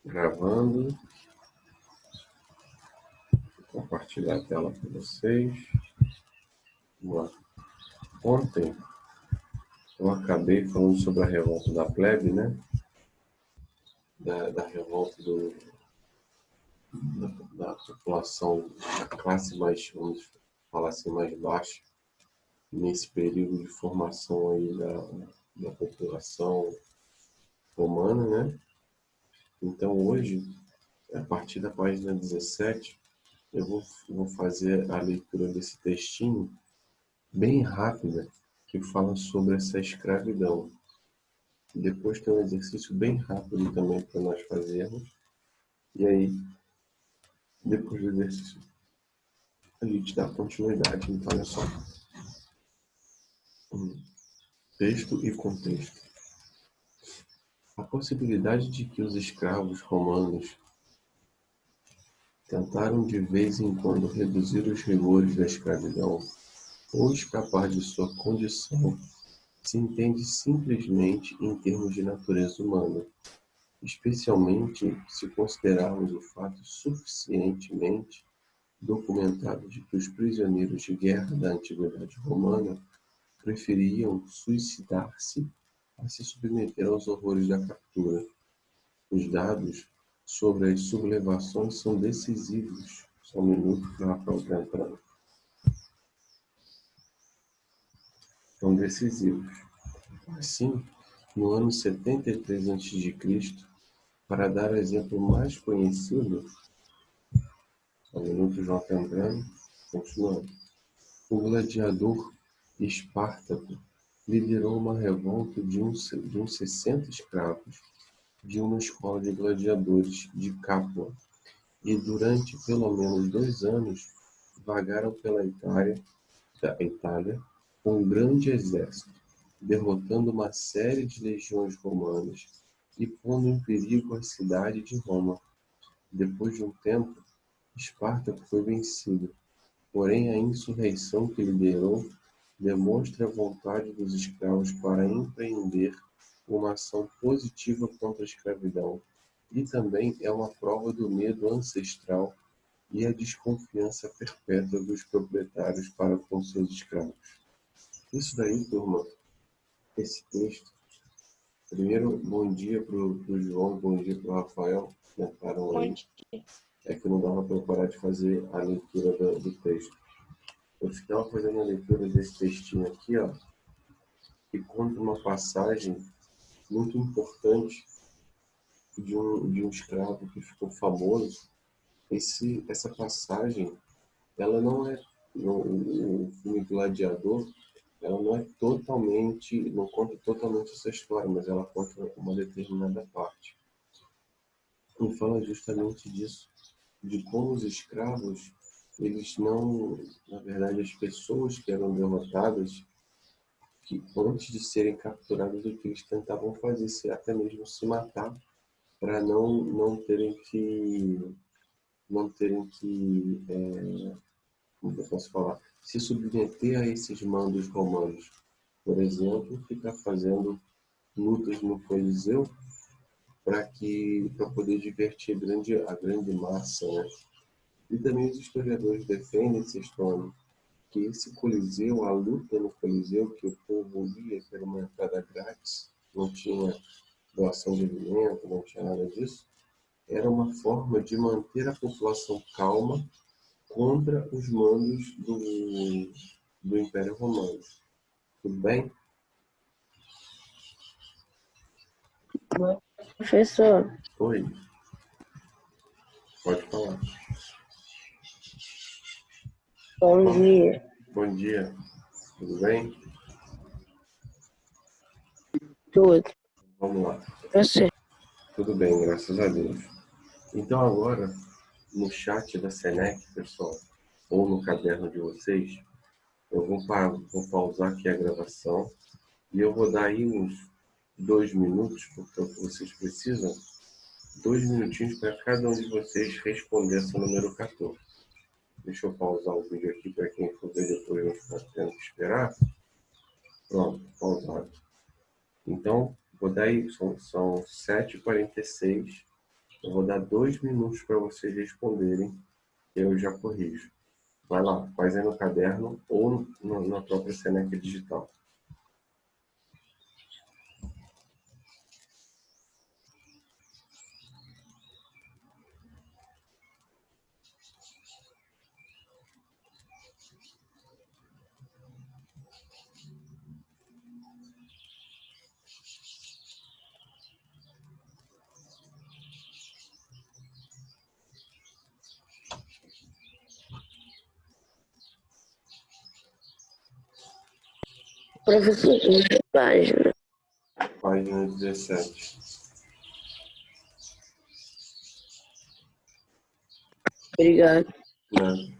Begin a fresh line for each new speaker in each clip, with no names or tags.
Gravando. Vou compartilhar a tela para vocês. Vamos lá. Ontem eu acabei falando sobre a revolta da plebe, né? Da revolta da população, da classe mais, vamos falar assim, mais baixa, nesse período de formação aí da população romana, né? Então hoje, a partir da página 17, eu vou fazer a leitura desse textinho bem rápida que fala sobre essa escravidão. Depois tem um exercício bem rápido também para nós fazermos. E aí, depois do exercício, a gente dá continuidade. Então, olha só. Texto e contexto. A possibilidade de que os escravos romanos tentaram de vez em quando reduzir os rigores da escravidão ou escapar de sua condição se entende simplesmente em termos de natureza humana, especialmente se considerarmos o fato suficientemente documentado de que os prisioneiros de guerra da antiguidade romana preferiam suicidar-se a se submeter aos horrores da captura. Os dados sobre as sublevações são decisivos. Só um minuto que o Rafael está entrando. São decisivos. Assim, no ano 73 a.C., para dar o exemplo mais conhecido, só um minuto, João está entrando, continuando. O gladiador Espartaco liderou uma revolta de uns 60 escravos de uma escola de gladiadores de Capua e durante pelo menos 2 anos vagaram pela Itália com um grande exército, derrotando uma série de legiões romanas e pondo em perigo a cidade de Roma. Depois de um tempo, Espartaco foi vencido, porém a insurreição que liderou demonstra a vontade dos escravos para empreender uma ação positiva contra a escravidão e também é uma prova do medo ancestral e a desconfiança perpétua dos proprietários para com seus escravos. Isso daí, turma, esse texto. Primeiro, bom dia para o João, bom dia para o Rafael, que entraram aí. É que não dava para eu parar de fazer a leitura do texto. Eu ficava fazendo a leitura desse textinho aqui, ó, que conta uma passagem muito importante de um escravo que ficou famoso. Essa passagem, ela não é, o filme Gladiador, ela não é totalmente, não conta totalmente essa história, mas ela conta uma determinada parte. E fala justamente disso, de como os escravos, eles não, na verdade, as pessoas que eram derrotadas, que antes de serem capturadas, o que eles tentavam fazer, até mesmo se matar, para não terem que, como eu posso falar, se submeter a esses mandos romanos. Por exemplo, ficar fazendo lutas no Coliseu para poder divertir a grande massa, né? E também os historiadores defendem essa história, que esse Coliseu, a luta no Coliseu, que o povo ia, que era uma entrada grátis, não tinha doação de alimento, não tinha nada disso, era uma forma de manter a população calma contra os mandos do Império Romano. Tudo bem?
Professor.
Oi. Pode falar.
Bom dia.
Bom dia. Tudo bem?
Tudo.
Vamos lá.
Você.
Tudo bem, graças a Deus. Então agora, no chat da Senec, pessoal, ou no caderno de vocês, eu vou pausar aqui a gravação e eu vou dar aí uns 2 minutos, porque vocês precisam, 2 minutinhos para cada um de vocês responder essa número 14. Deixa eu pausar o vídeo aqui para quem for ver depois não ficar tendo que esperar. Pronto, pausado. Então, vou dar aí, são 7h46. Eu vou dar 2 minutos para vocês responderem, eu já corrijo. Vai lá, faz aí no caderno ou na própria Seneca digital.
Professor, que página?
Página 17.
Obrigado.
Né?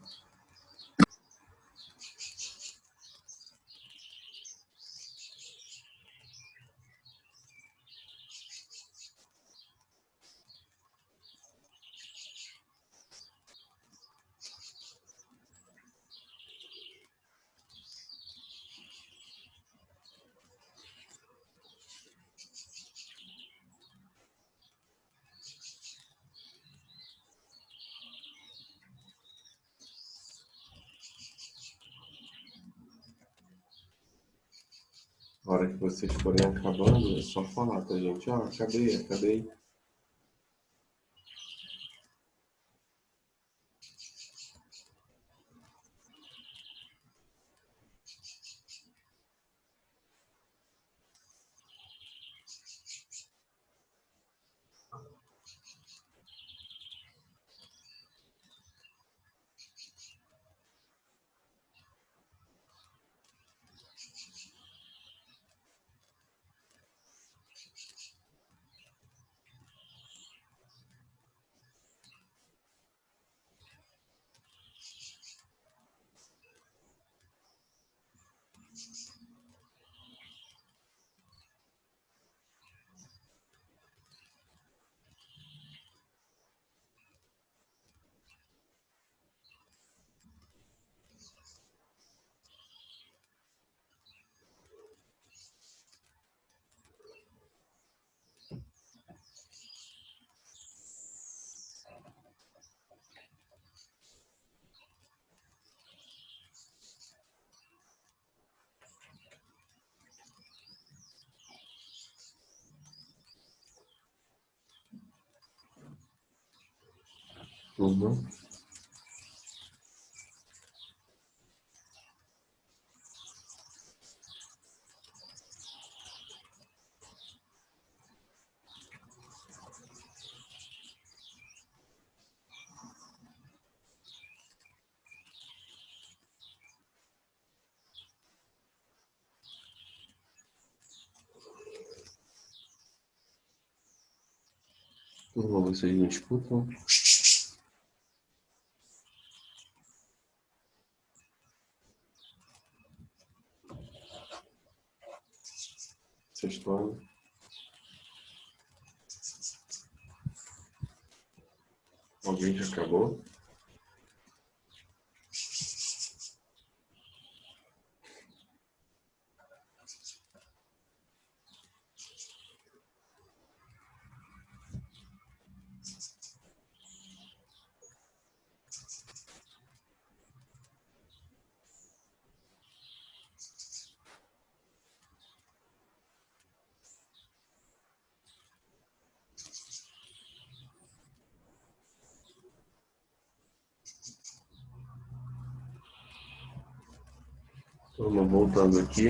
Na hora que vocês forem acabando, é só falar, tá, gente? Ó, acabei. Uhum. Turma, vocês me escutam? Sexto ano? Alguém já acabou? Turma, voltando aqui.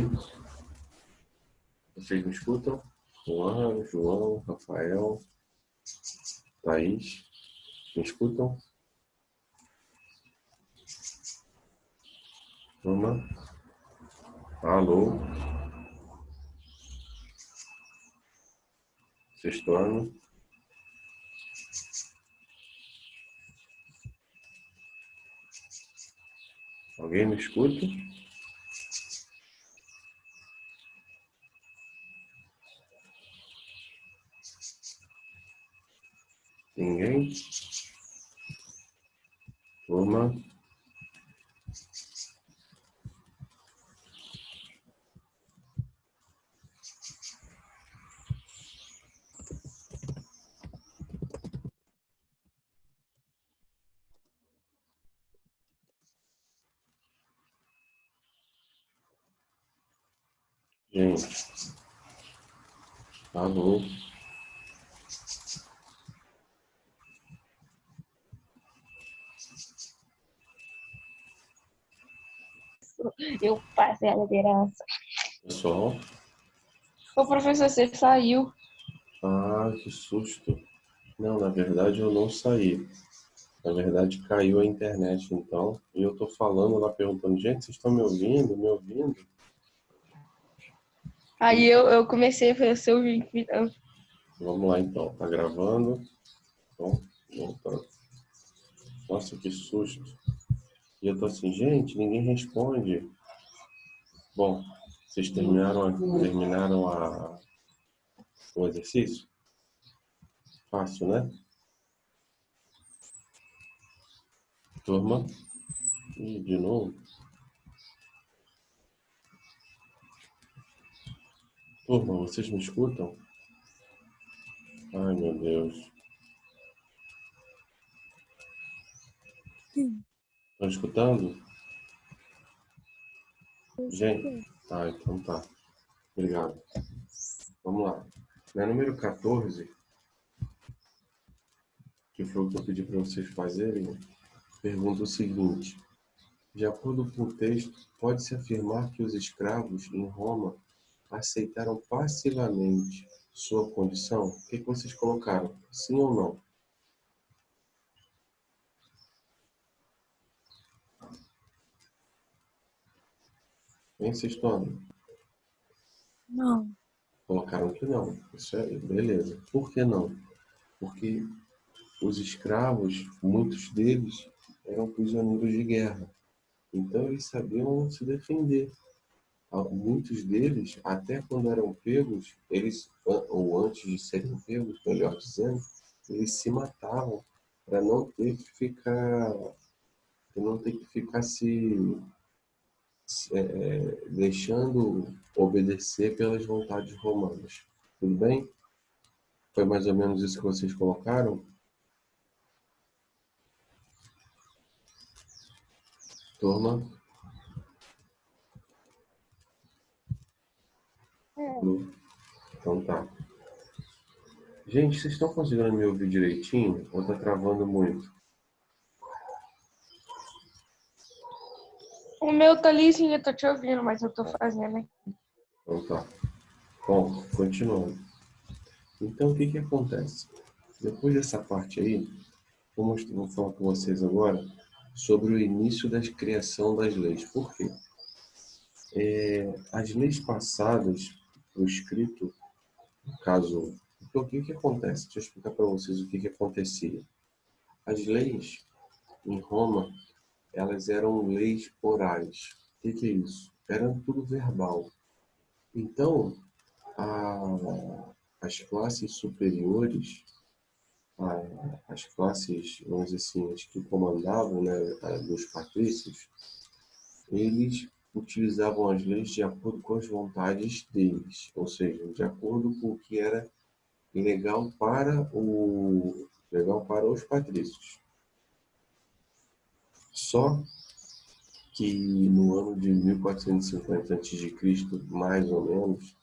Vocês me escutam? Juan, João, Rafael, Thaís, me escutam? Turma? Alô? Sexto ano? Alguém me escuta? Ninguém? Turma? Gente, alô?
Eu passei a liderança.
Pessoal?
O professor, você saiu.
Ah, que susto. Não, na verdade eu não saí. Na verdade caiu a internet então. E eu tô falando lá perguntando, gente, vocês estão me ouvindo? Me ouvindo?
Aí eu comecei a fazer o seu vídeo.
Vamos lá então, tá gravando? Então, voltando. Nossa, que susto. E eu tô assim, gente, ninguém responde. Bom, vocês terminaram o exercício? Fácil, né? Turma? Ih, de novo? Turma, vocês me escutam? Ai, meu Deus.
Sim.
Estão escutando? Gente? Ah, então tá. Obrigado. Vamos lá. Na número 14, que foi o que eu pedi para vocês fazerem, pergunta o seguinte: de acordo com o texto, pode-se afirmar que os escravos em Roma aceitaram passivamente sua condição? O que vocês colocaram? Sim ou não? Hein, Sextona?
Não.
Colocaram que não. Isso é beleza. Por que não? Porque os escravos, muitos deles, eram prisioneiros de guerra. Então eles sabiam se defender. Muitos deles, até quando eram pegos, ou antes de serem pegos, melhor dizendo, eles se matavam para não ter que ficar deixando obedecer pelas vontades romanas. Tudo bem? Foi mais ou menos isso que vocês colocaram? Turma? Então tá. Gente, vocês estão conseguindo me ouvir direitinho ou tá travando muito?
O meu tá lisinho, eu tô te ouvindo, mas eu tô fazendo aqui.
Então tá. Bom, continuando. Então, o que que acontece? Depois dessa parte aí, vou falar com vocês agora sobre o início da criação das leis. Por quê? As leis passadas, o escrito, no caso, então, o que que acontece? Deixa eu explicar para vocês o que que acontecia. As leis em Roma, elas eram leis orais. O que que é isso? Era tudo verbal. Então, as classes superiores, as classes, vamos dizer assim, as que comandavam, né, dos patrícios, eles utilizavam as leis de acordo com as vontades deles, ou seja, de acordo com o que era legal para os patrícios. Só que no ano de 1450 a.C., mais ou menos,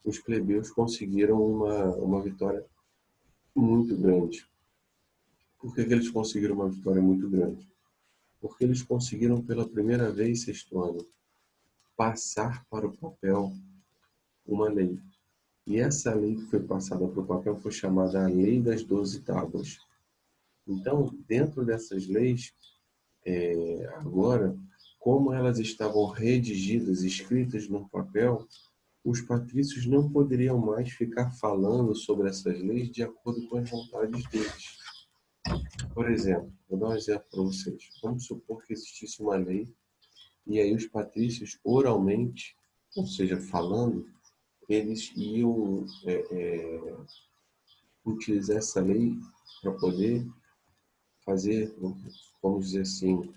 os plebeus conseguiram uma vitória muito grande. Por que que eles conseguiram uma vitória muito grande? Porque eles conseguiram pela primeira vez, sexto ano, passar para o papel uma lei. E essa lei que foi passada para o papel foi chamada a Lei das 12 Tábuas. Então, dentro dessas leis, agora, como elas estavam redigidas, escritas no papel, os patrícios não poderiam mais ficar falando sobre essas leis de acordo com as vontades deles. Por exemplo, vou dar um exemplo para vocês. Vamos supor que existisse uma lei e aí os patrícios, oralmente, ou seja, falando, eles iam utilizar essa lei para poder fazer, vamos dizer assim,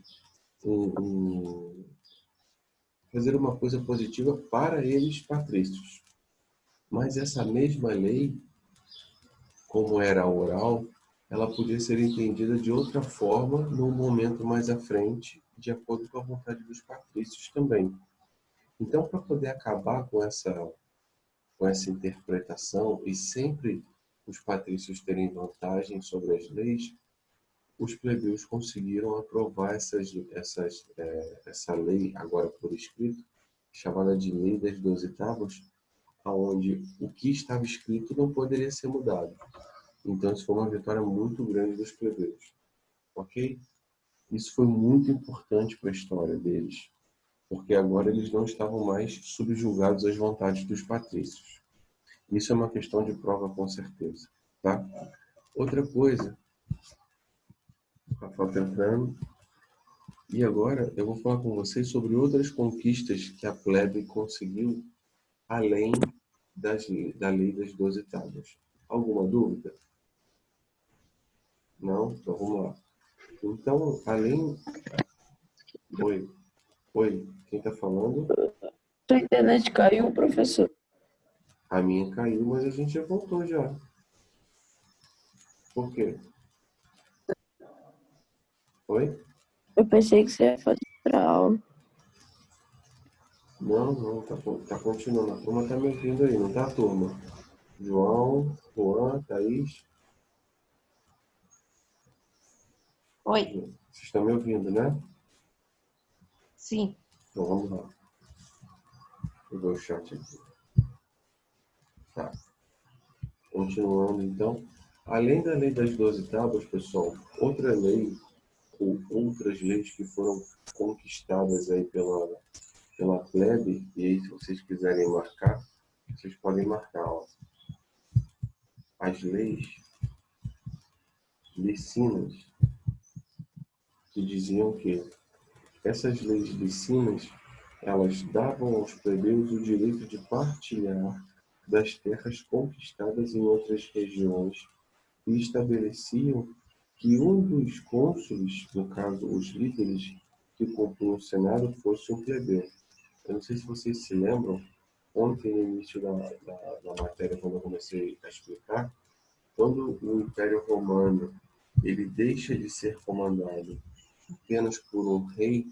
fazer uma coisa positiva para eles patrícios. Mas essa mesma lei, como era oral, ela podia ser entendida de outra forma num momento mais à frente, de acordo com a vontade dos patrícios também. Então, para poder acabar com essa interpretação e sempre os patrícios terem vantagem sobre as leis, os plebeus conseguiram aprovar essa lei, agora por escrito, chamada de Lei das 12 Tábuas, onde o que estava escrito não poderia ser mudado. Então, isso foi uma vitória muito grande dos plebeus. Ok? Isso foi muito importante para a história deles, porque agora eles não estavam mais subjugados às vontades dos patrícios. Isso é uma questão de prova com certeza. Tá? Outra coisa, Rafael tá entrando, e agora eu vou falar com vocês sobre outras conquistas que a plebe conseguiu além da lei das 12 tábuas. Alguma dúvida? Não? Então vamos lá. Então, além... Oi, quem está falando?
Sua internet caiu, professor?
A minha caiu, mas a gente já voltou já. Por quê? Oi?
Eu pensei que você ia fazer outra aula.
Não, tá continuando. A turma tá me ouvindo aí, não tá, turma? João, Juan, Thaís.
Oi.
Vocês estão me ouvindo, né?
Sim.
Então vamos lá. Vou ver o chat aqui. Tá. Continuando então. Além da lei das 12 tábuas, pessoal, outra lei ou outras leis que foram conquistadas aí pela plebe, e aí se vocês quiserem marcar, vocês podem marcar, ó. As leis licinas, que diziam que essas leis licinas, elas davam aos plebeus o direito de partilhar das terras conquistadas em outras regiões e estabeleciam que um dos cônsules, no caso os líderes que compunham o Senado, fosse um plebeu. Eu não sei se vocês se lembram, ontem no início da matéria, quando eu comecei a explicar, quando o Império Romano ele deixa de ser comandado apenas por um rei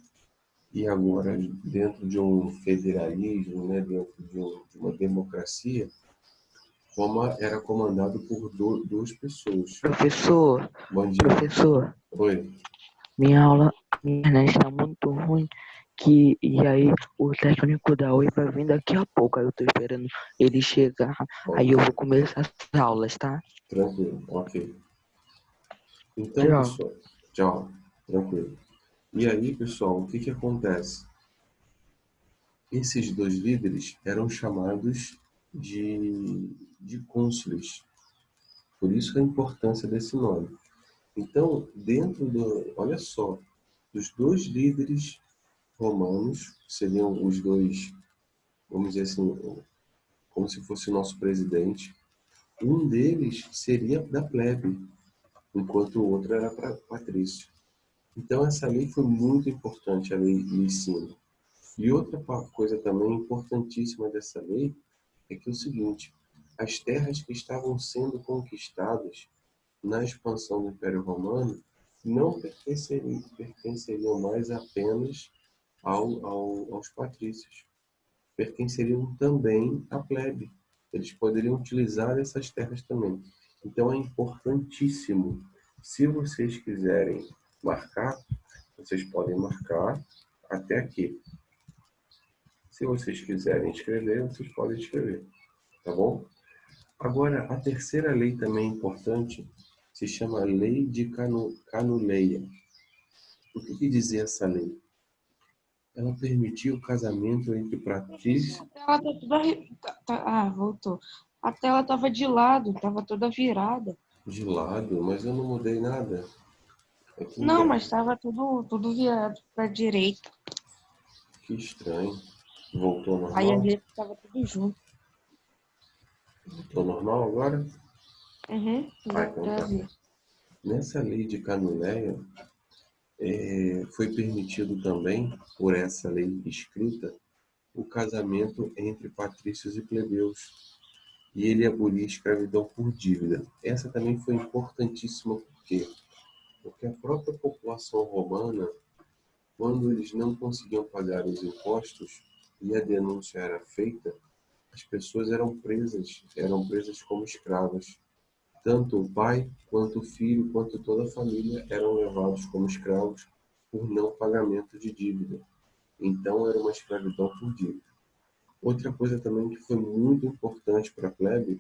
e agora dentro de um federalismo, né, dentro de uma democracia, Roma era comandado por duas pessoas.
Professor,
Bom dia.
professor,
Oi.
minha internet está muito ruim, e aí o técnico da Oi vai vir daqui a pouco, aí eu tô esperando ele chegar, aí eu vou começar as aulas, tá?
Tranquilo, ok. Então,
Tchau.
pessoal, tchau, tranquilo. E aí, pessoal, o que acontece? Esses dois líderes eram chamados de cônsules. Por isso a importância desse nome. Então, olha só, dos dois líderes romanos, seriam os dois, vamos dizer assim, como se fosse o nosso presidente, um deles seria da plebe, enquanto o outro era patrício. Então, essa lei foi muito importante, a lei licina. E outra coisa também importantíssima dessa lei é que é o seguinte, as terras que estavam sendo conquistadas na expansão do Império Romano não pertenceriam mais apenas aos patrícios, pertenceriam também à plebe. Eles poderiam utilizar essas terras também. Então é importantíssimo. Se vocês quiserem marcar, vocês podem marcar até aqui. Se vocês quiserem escrever, vocês podem escrever, tá bom? Agora, a terceira lei também importante se chama Lei de Canuleia. O que dizia essa lei? Ela permitia o casamento entre patrícios.
A tela tá toda... Ah, voltou. A tela tava de lado, tava toda virada.
De lado, mas eu não mudei nada. Aqui
Não, mas tava tudo virado pra direita.
Que estranho. Voltou
Aí a
normal?
gente tava tudo junto.
Voltou normal agora?
Uhum,
Então
já
tá.
vi.
Nessa lei de Canuleia, foi permitido também, por essa lei escrita, o casamento entre patrícios e plebeus. E ele abolia a escravidão por dívida. Essa também foi importantíssima, por quê? Porque a própria população romana, quando eles não conseguiam pagar os impostos, e a denúncia era feita, as pessoas eram presas como escravas. Tanto o pai, quanto o filho, quanto toda a família eram levados como escravos por não pagamento de dívida. Então era uma escravidão por dívida. Outra coisa também que foi muito importante para a plebe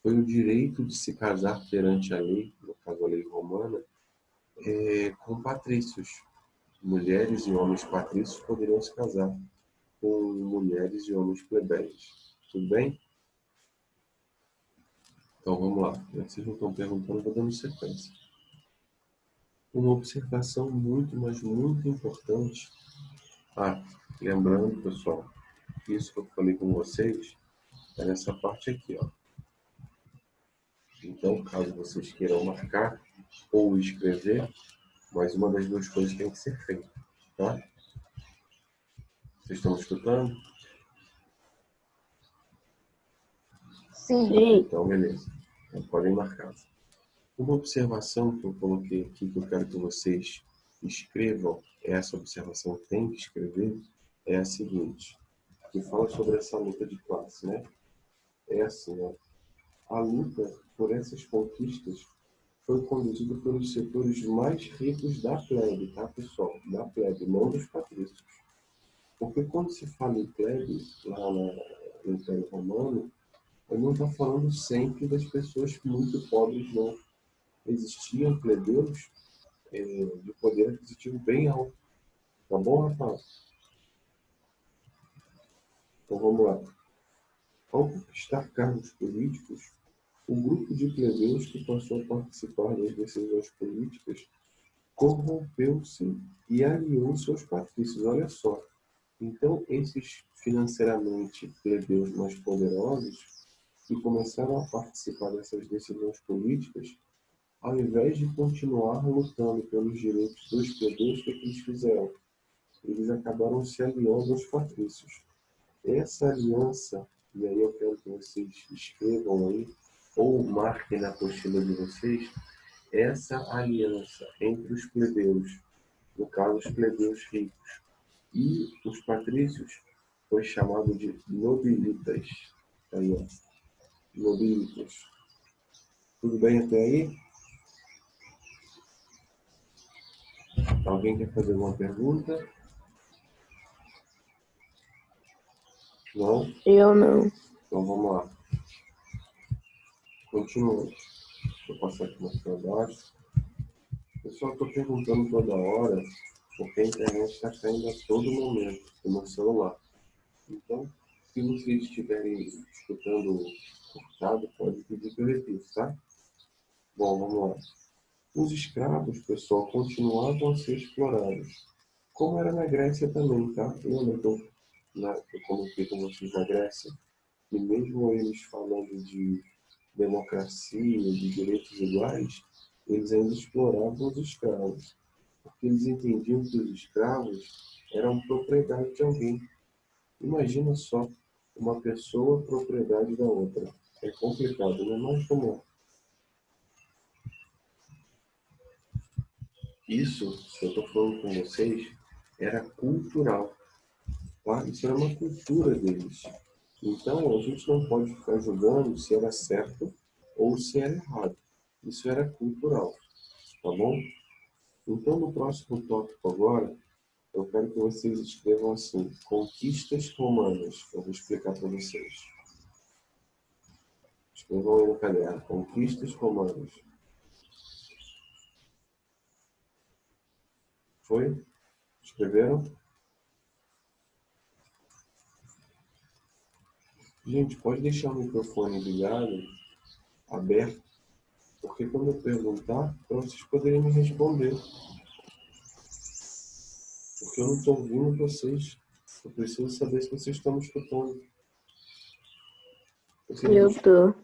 foi o direito de se casar perante a lei, no caso a lei romana, com patrícios. Mulheres e homens patrícios poderiam se casar com mulheres e homens plebeios. Tudo bem? Então vamos lá. Já que vocês não estão perguntando, vou dando sequência. Uma observação muito, mas muito importante. Lembrando, pessoal, que isso que eu falei com vocês é nessa parte aqui, ó. Então, caso vocês queiram marcar ou escrever, mas uma das duas coisas tem que ser feita, tá? Vocês estão escutando?
Sim.
Então, beleza. Então, podem marcar. Uma observação que eu coloquei aqui, que eu quero que vocês escrevam, essa observação que tem que escrever, é a seguinte, que fala sobre essa luta de classe, né? É assim, ó. A luta por essas conquistas foi conduzida pelos setores mais ricos da plebe, tá, pessoal? Da plebe, não dos patrícios. Porque quando se fala em plebe, lá no Império Romano, eu não estou falando sempre das pessoas muito pobres, não. Existiam plebeus de poder aquisitivo bem alto. Tá bom, Rafael? Então vamos lá. Ao conquistar cargos políticos, o grupo de plebeus que passou a participar das decisões políticas corrompeu-se e aliou-se aos patrícios. Olha só. Então, esses financeiramente plebeus mais poderosos que começaram a participar dessas decisões políticas, ao invés de continuar lutando pelos direitos dos plebeus, o que eles fizeram? Eles acabaram se aliando aos patrícios. Essa aliança, e aí eu quero que vocês escrevam aí, ou marquem na apostila de vocês, essa aliança entre os plebeus, no caso os plebeus ricos, e os patrícios, foi chamado de nobilitas. Aí, ó, nobilitas. Tudo bem até aí? Alguém quer fazer alguma pergunta? Não?
Eu não.
Então vamos lá. Continuando. Deixa eu passar aqui mais para baixo. Pessoal, estou perguntando toda hora, porque a internet está caindo a todo momento no meu celular. Então, se vocês estiverem escutando cortado, pode pedir que eu repita, tá? Bom, vamos lá. Os escravos, pessoal, continuavam a ser explorados. Como era na Grécia também, tá? Lembra que eu comentei com vocês na Grécia? E mesmo eles falando de democracia, de direitos iguais, eles ainda exploravam os escravos. Porque eles entendiam que os escravos eram propriedade de alguém. Imagina só, uma pessoa propriedade da outra. É complicado, né? Mas como é? Isso, que eu estou falando com vocês, era cultural. Tá? Isso era uma cultura deles. Então, a gente não pode ficar julgando se era certo ou se era errado. Isso era cultural. Tá bom? Então, no próximo tópico agora, eu quero que vocês escrevam assim, conquistas romanas. Eu vou explicar para vocês. Escrevam aí no caderno, conquistas romanas. Foi? Escreveram? Gente, pode deixar o microfone ligado, aberto, porque quando eu perguntar, para vocês poderem me responder. Porque eu não estou ouvindo vocês. Eu preciso saber se vocês estão me escutando.
Eu tô.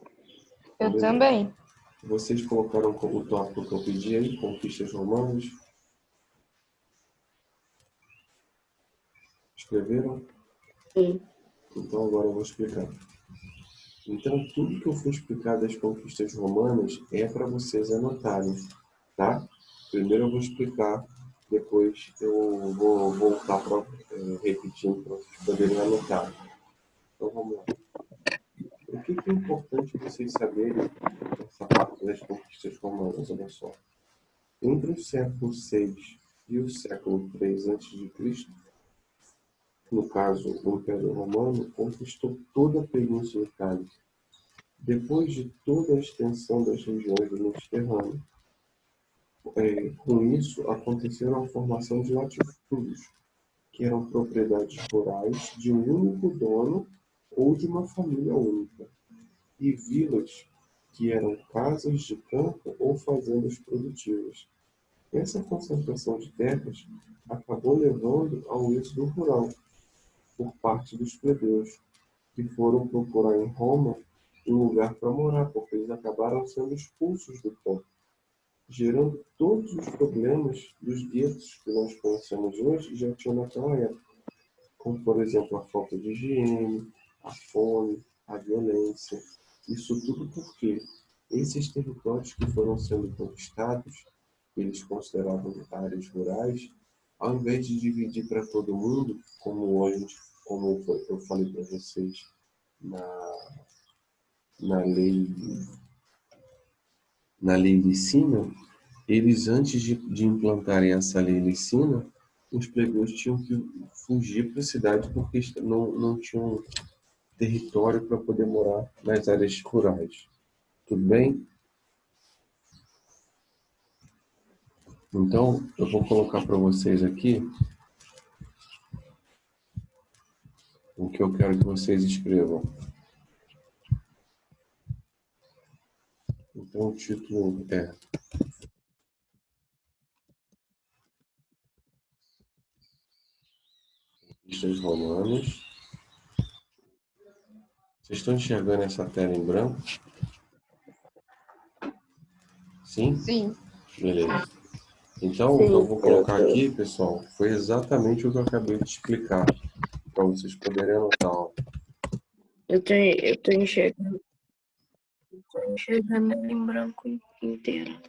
Eu também.
Vocês colocaram como tópico que eu pedi aí, conquistas romanas. Escreveram?
Sim.
Então agora eu vou explicar. Então tudo que eu for explicar das conquistas romanas é para vocês anotarem, tá? Primeiro eu vou explicar Depois eu vou voltar para repetindo para vocês poderem anotar. Então vamos lá. O que é importante vocês saberem nessa parte das conquistas romanas? Olha só. Entre o século VI e o século III a.C., no caso, o Império Romano conquistou toda a Península Itálica, depois de toda a extensão das regiões do Mediterrâneo. Com isso, aconteceram a formação de latifúndios, que eram propriedades rurais de um único dono ou de uma família única, e vilas, que eram casas de campo ou fazendas produtivas. Essa concentração de terras acabou levando ao êxodo rural por parte dos plebeus, que foram procurar em Roma um lugar para morar, porque eles acabaram sendo expulsos do campo, gerando todos os problemas dos guetos que nós conhecemos hoje e já tinham naquela época, como, por exemplo, a falta de higiene, a fome, a violência. Isso tudo porque esses territórios que foram sendo conquistados, eles consideravam áreas rurais, ao invés de dividir para todo mundo, como hoje, como eu falei para vocês na, na lei na lei licina, eles antes de implantarem essa lei licina, os plebeus tinham que fugir para a cidade porque não tinham território para poder morar nas áreas rurais. Tudo bem? Então, eu vou colocar para vocês aqui o que eu quero que vocês escrevam. Então, o título é Conquistas Romanas. Vocês estão enxergando essa tela em branco? Sim?
Sim.
Beleza. Então, o que eu vou colocar aqui, pessoal, foi exatamente o que eu acabei de explicar, para vocês poderem anotar. Ó.
Eu tô enxergando. Tô enxergando em branco inteiro.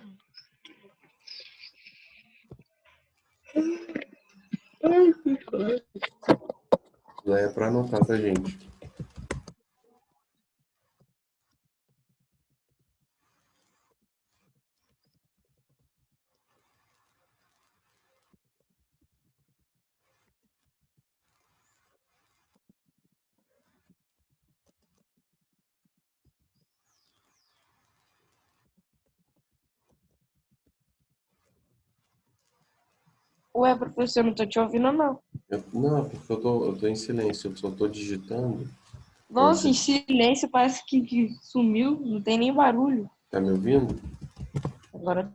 Não é para anotar, tá, gente?
Ué, professor, não tô te ouvindo, não.
Não, porque eu tô em silêncio, eu só tô digitando.
Nossa, em silêncio, parece que sumiu, não tem nem barulho.
Tá me ouvindo?
Agora,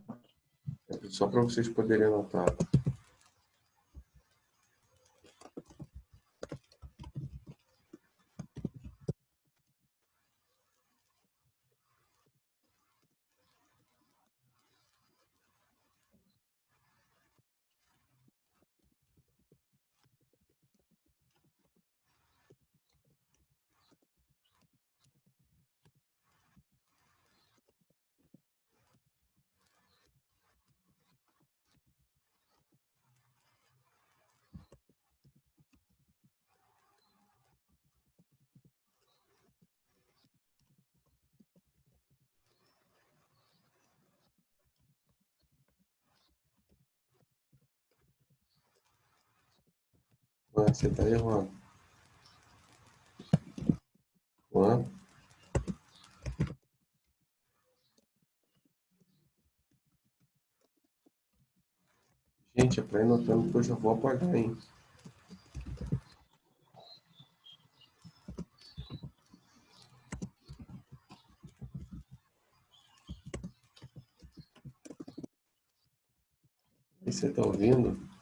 É só para vocês poderem anotar. Juan, você tá aí, Juan? Juan? Gente, é para ir anotando que eu já vou apagar, hein? E você tá ouvindo?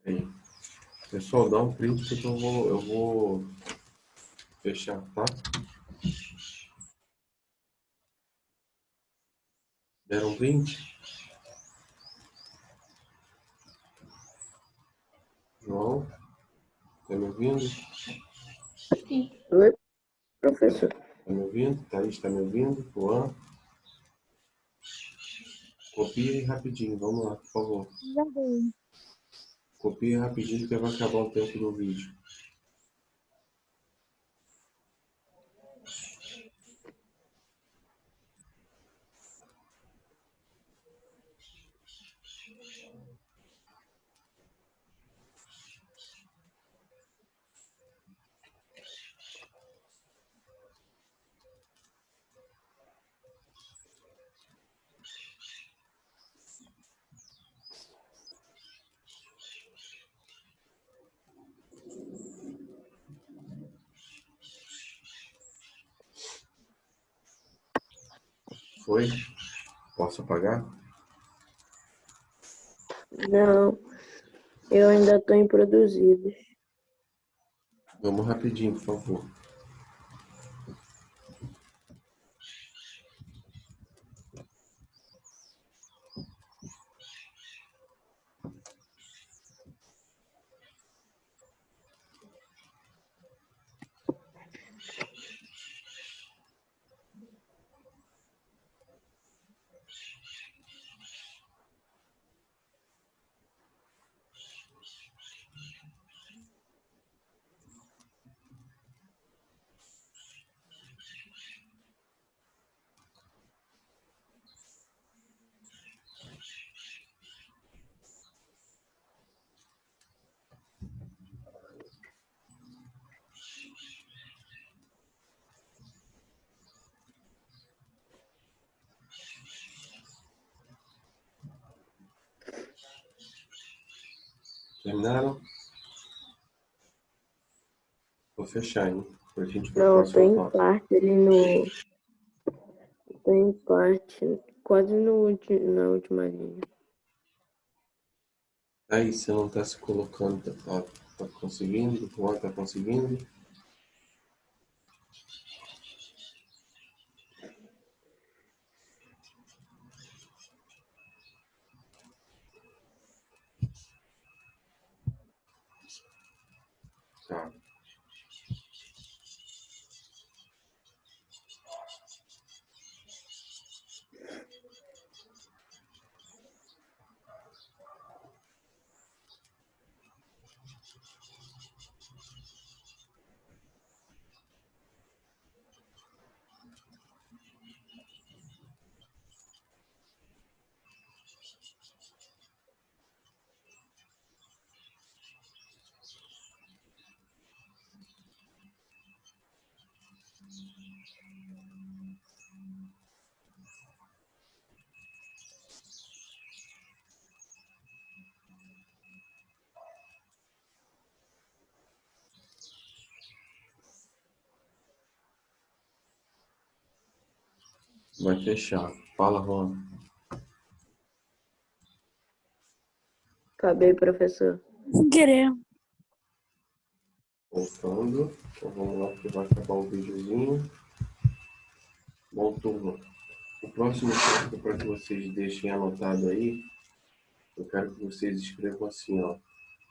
Aí. Pessoal, dá um print que eu vou fechar, tá? Deram um print? João? Tá me ouvindo?
Oi, professor.
Tá me ouvindo? Thaís, tá me ouvindo? Juan? Copia aí rapidinho, vamos lá, por favor.
Já dei.
Copia rapidinho porque vai acabar o tempo do vídeo. Foi? Posso apagar?
Não, eu ainda estou em produzidos.
Vamos rapidinho, por favor. Terminaram? Vou fechar, hein? Pra gente ir pro
Não,
próximo
tem em
tópico.
parte ali no. Tem em parte, quase na última linha.
Aí, você não tá se colocando, tá conseguindo? O Juan tá conseguindo? Tá. Vai fechar. Fala, Juan.
Acabei, professor.
Sem querer.
Voltando. Então vamos lá que vai acabar o videozinho. Bom, turma. O próximo tópico para que vocês deixem anotado aí, eu quero que vocês escrevam assim, ó.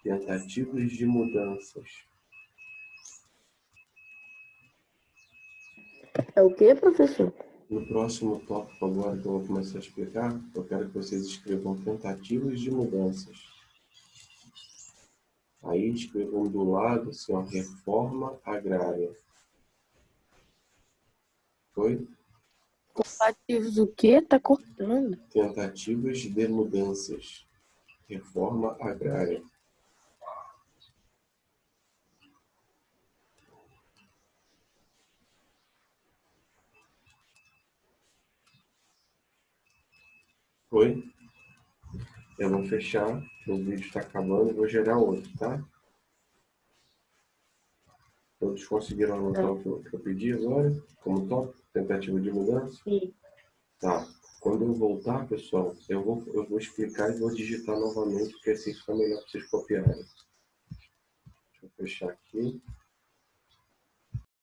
Tentativas de mudanças.
É o que, professor?
No próximo tópico agora que eu vou começar a explicar, eu quero que vocês escrevam tentativas de mudanças. Aí escrevam do lado assim, ó, reforma agrária. Foi?
Compativos o quê? Tá cortando.
Tentativas de mudanças. Reforma agrária. Foi? Eu vou fechar, o vídeo está acabando e vou gerar outro, tá? Todos conseguiram anotar o que eu pedi agora? Como tópico? Tentativa de mudança?
Sim.
Tá. Quando eu voltar, pessoal, eu vou explicar e vou digitar novamente, porque assim fica melhor para vocês copiarem. Deixa eu fechar aqui.